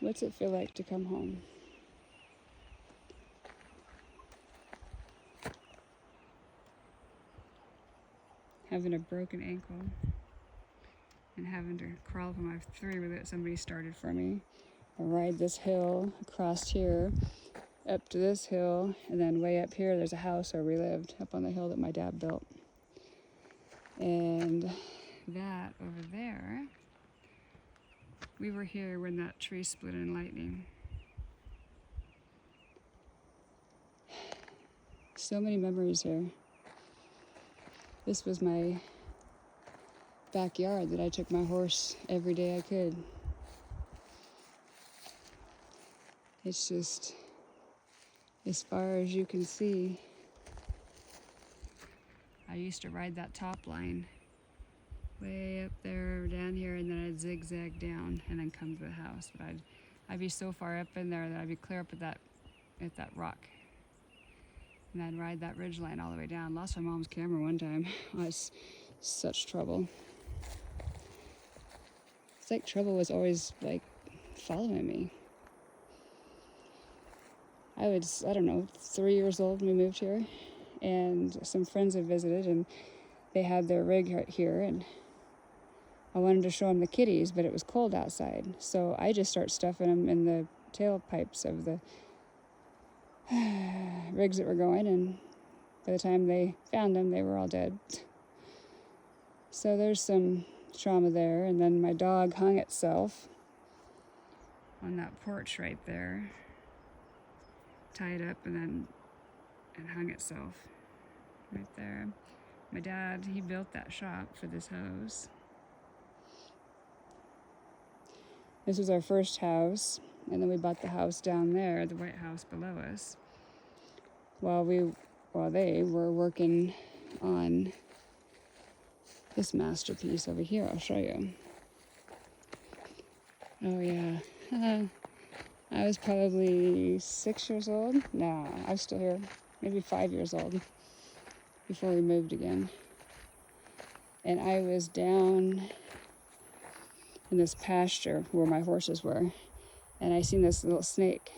What's it feel like to come home? Having a broken ankle and having to crawl from my three-wheeler that somebody started for me, and ride this hill across here, up to this hill, and then way up here there's a house where we lived, up on the hill that my dad built. And that over there, we were here when that tree split in lightning. So many memories here. This was my backyard that I took my horse every day I could. It's just as far as you can see. I used to ride that top line way up there, down here, and then I'd zigzag down and then come to the house. But I'd be so far up in there that I'd be clear up at that rock. And I'd ride that ridge line all the way down. Lost my mom's camera one time. I was such trouble. It's like trouble was always like following me. I don't know, 3 years old when we moved here, and some friends had visited, and they had their rig here, and I wanted to show them the kitties, but it was cold outside, so I just start stuffing them in the tailpipes of the rigs that were going, and by the time they found them, they were all dead. So there's some trauma there, and then my dog hung itself on that porch right there, tied up, and then it hung itself right there. My dad, he built that shop for this house. This was our first house, and then we bought the house down there, the white house below us, while they were working on this masterpiece over here. I'll show you. Oh yeah. I was probably 6 years old. No, I was still here. Maybe 5 years old before we moved again. And I was down in this pasture where my horses were. And I seen this little snake.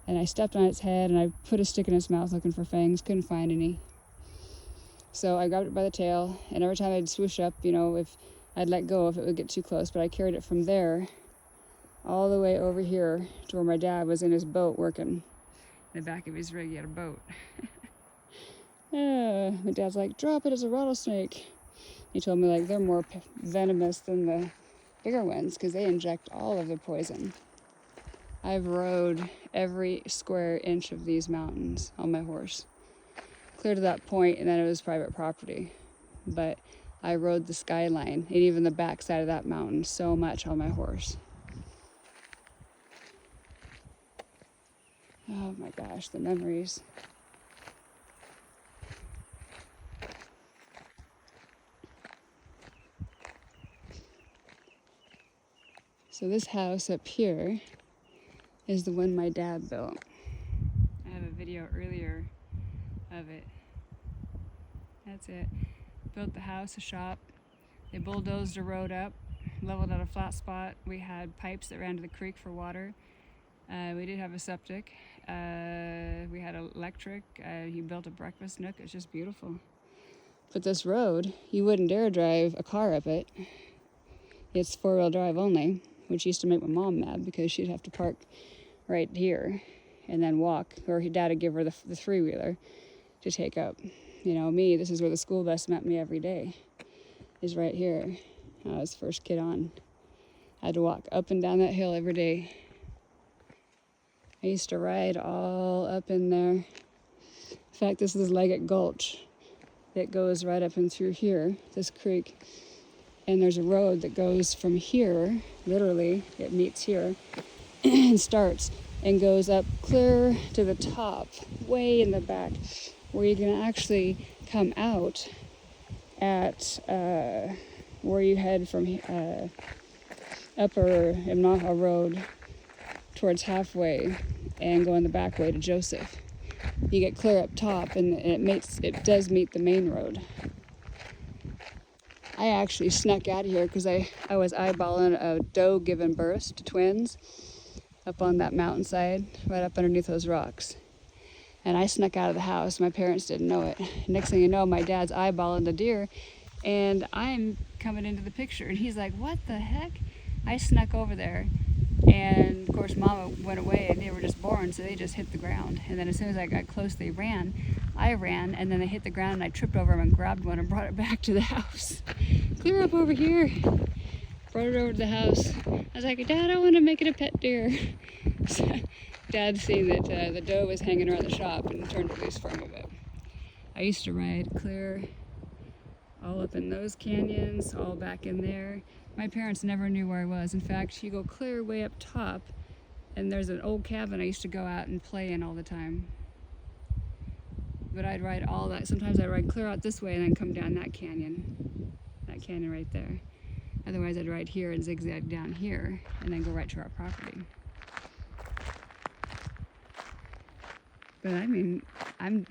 And I stepped on its head and I put a stick in its mouth looking for fangs. Couldn't find any. So I grabbed it by the tail. And every time I'd swoosh up, if I'd let go if it would get too close. But I carried it from there all the way over here to where my dad was in his boat working. In the back of his rig, he had a boat. My dad's like, drop it, it's a rattlesnake. He told me, they're more venomous than the bigger ones because they inject all of the poison. I've rode every square inch of these mountains on my horse. Clear to that point, and then it was private property. But I rode the skyline and even the backside of that mountain so much on my horse. Oh my gosh, the memories. So this house up here is the one my dad built. I have a video earlier of it. That's it. Built the house, a shop. They bulldozed a road up, leveled out a flat spot. We had pipes that ran to the creek for water. We did have a septic. We had electric. He built a breakfast nook. It's just beautiful. But this road, you wouldn't dare drive a car up it. It's four-wheel drive only, which used to make my mom mad because she'd have to park right here and then walk, or her dad would give her the three-wheeler to take up. Me, this is where the school bus met me every day, is right here. I was the first kid on. I had to walk up and down that hill every day. I used to ride all up in there. In fact, this is Leggett Gulch that goes right up and through here, this creek. And there's a road that goes from here, literally, it meets here, and starts and goes up clear to the top, way in the back, where you can actually come out at where you head from upper Imnaha Road towards halfway and go in the back way to Joseph. You get clear up top, and it does meet the main road. I actually snuck out of here because I was eyeballing a doe giving birth to twins up on that mountainside, right up underneath those rocks. And I snuck out of the house. My parents didn't know it. Next thing you know, my dad's eyeballing the deer, and I'm coming into the picture. And he's like, what the heck? I snuck over there. And of course, Mama went away, and they were just born, so they just hit the ground. And then as soon as I got close, they ran. I ran, and then they hit the ground, and I tripped over them and grabbed one and brought it back to the house. Clear up over here. Brought it over to the house. I was like, Dad, I want to make it a pet deer. So Dad seen that the doe was hanging around the shop and turned it loose for him a bit. I used to ride clear all up in those canyons, all back in there. My parents never knew where I was. In fact, you go clear way up top, and there's an old cabin I used to go out and play in all the time. But I'd ride all that. Sometimes I'd ride clear out this way and then come down that canyon right there. Otherwise, I'd ride here and zigzag down here and then go right to our property. But I mean, I'm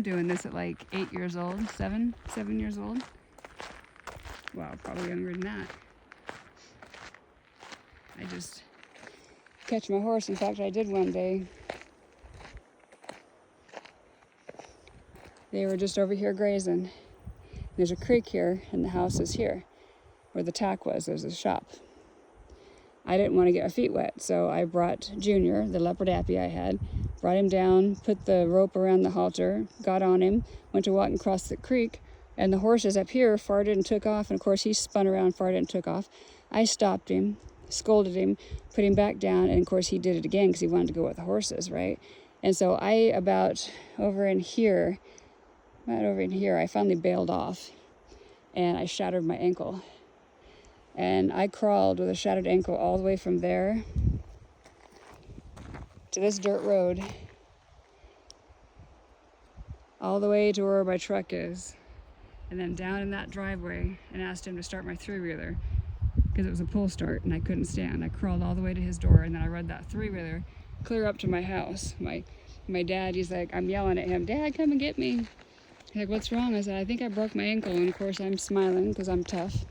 doing this at like 8 years old, 7 years old. Wow, probably younger than that. I just catch my horse. In fact, I did one day. They were just over here grazing. There's a creek here, and the house is here, where the tack was. There's a shop. I didn't want to get my feet wet, so I brought Junior, the leopard appy I had, brought him down, put the rope around the halter, got on him, went to walking across the creek, and the horses up here farted and took off, and of course he spun around, farted and took off. I stopped him, scolded him, put him back down, and of course he did it again because he wanted to go with the horses, right? And so about over in here, I finally bailed off, and I shattered my ankle. And I crawled with a shattered ankle all the way from there to this dirt road, all the way to where my truck is, and then down in that driveway, and asked him to start my three-wheeler because it was a pull start and I couldn't stand. I crawled all the way to his door, and then I rode that three-wheeler clear up to my house. My dad, he's like, I'm yelling at him, Dad, come and get me. He's like, what's wrong? I said, I think I broke my ankle, and of course I'm smiling because I'm tough.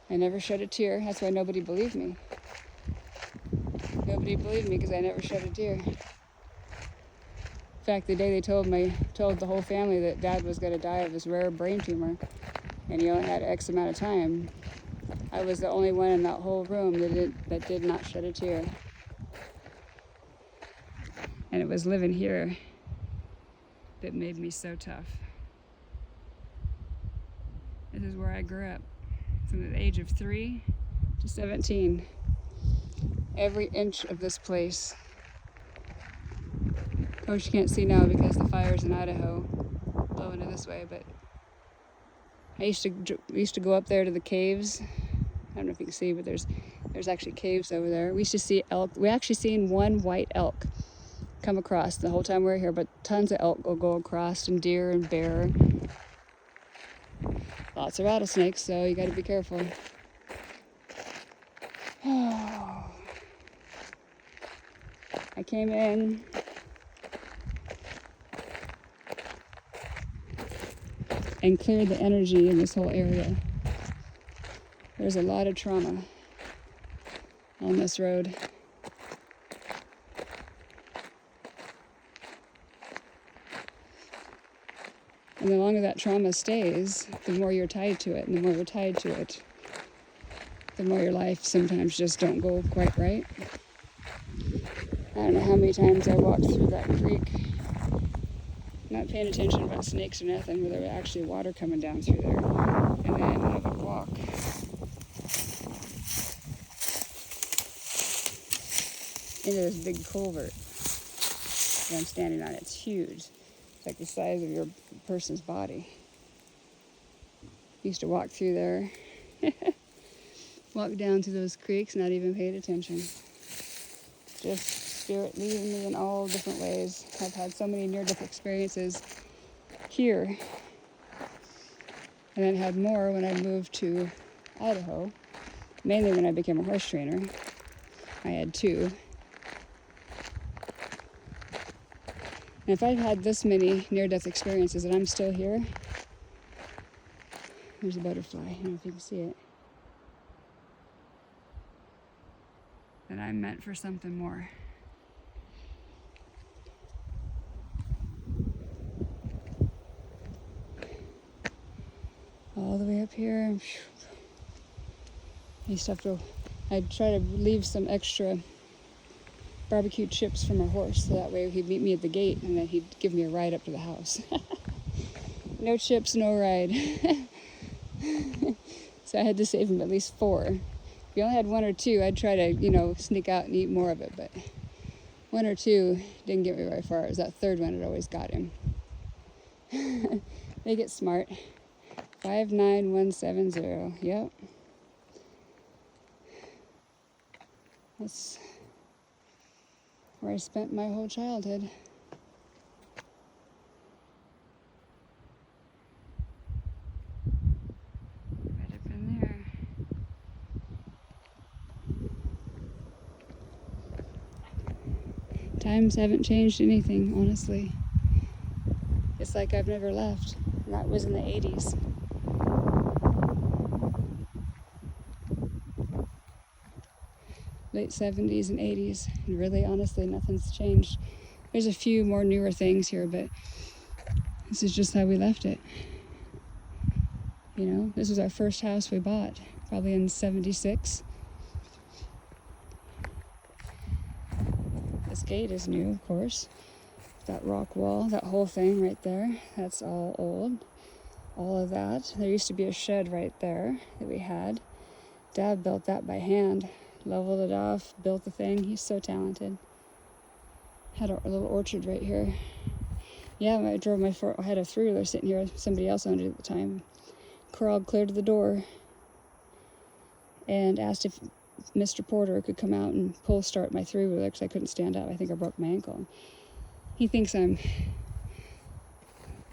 I never shed a tear. That's why nobody believed me. Nobody believed me because I never shed a tear. In fact, the day they told the whole family that Dad was going to die of this rare brain tumor, and he only had X amount of time, I was the only one in that whole room that did not shed a tear. And it was living here that made me so tough. This is where I grew up. From the age of 3 to 17. Every inch of this place. Of course, you can't see now because the fire's in Idaho blowing it this way, but I used to go up there to the caves. I don't know if you can see, but there's actually caves over there. We used to see elk. We actually seen one white elk come across the whole time we were here, but tons of elk will go across, and deer and bear. Lots of rattlesnakes, so you gotta be careful. I came in and cleared the energy in this whole area. There's a lot of trauma on this road. And the longer that trauma stays, the more you're tied to it. And the more you're tied to it, the more your life sometimes just don't go quite right. I don't know how many times I walked through that creek, not paying attention about snakes or nothing, where there was actually water coming down through there. And then I would walk into this big culvert that I'm standing on. It's huge. It's like the size of your person's body. Used to walk through there. Walk down through those creeks, not even paying attention. Just spirit leading me in all different ways. I've had so many near-death experiences here. And then had more when I moved to Idaho. Mainly when I became a horse trainer. I had 2. And if I've had this many near-death experiences and I'm still here, There's a butterfly. I don't know if you can see it. That I'm meant for something more. All the way up here. I used to have to, I'd try to leave some extra barbecue chips for my horse, so that way he'd meet me at the gate and then he'd give me a ride up to the house. No chips, no ride. So I had to save him at least 4. If he only had 1 or 2, I'd try to, sneak out and eat more of it, but 1 or 2 didn't get me very far. It was that 3rd one that always got him. They get smart. 59170. Yep. That's where I spent my whole childhood. Right up in there. Times haven't changed anything, honestly. It's like I've never left. And that was in the 80s. Late 70s and 80s. And really, honestly, nothing's changed. There's a few more newer things here, but this is just how we left it. This was our first house we bought, probably in 76. This gate is new, of course. That rock wall, that whole thing right there, that's all old. All of that. There used to be a shed right there that we had. Dad built that by hand, leveled it off, built the thing. He's so talented. Had a little orchard right here. Yeah, I drove I had a 3-wheeler sitting here. Somebody else owned it at the time. Crawled clear to the door and asked if Mr. Porter could come out and pull start my 3-wheeler because I couldn't stand up. I think I broke my ankle. He thinks I'm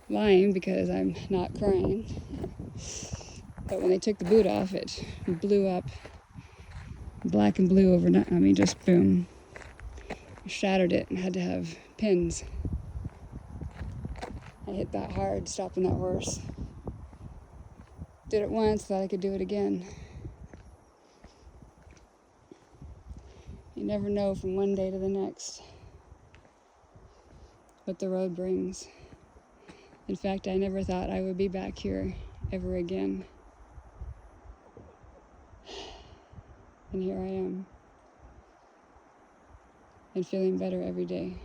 lying because I'm not crying. But when they took the boot off, it blew up black and blue overnight. Just boom. Shattered it and had to have pins. I hit that hard stopping that horse. Did it once, thought I could do it again. You never know from one day to the next what the road brings. In fact, I never thought I would be back here ever again. And here I am. And feeling better every day.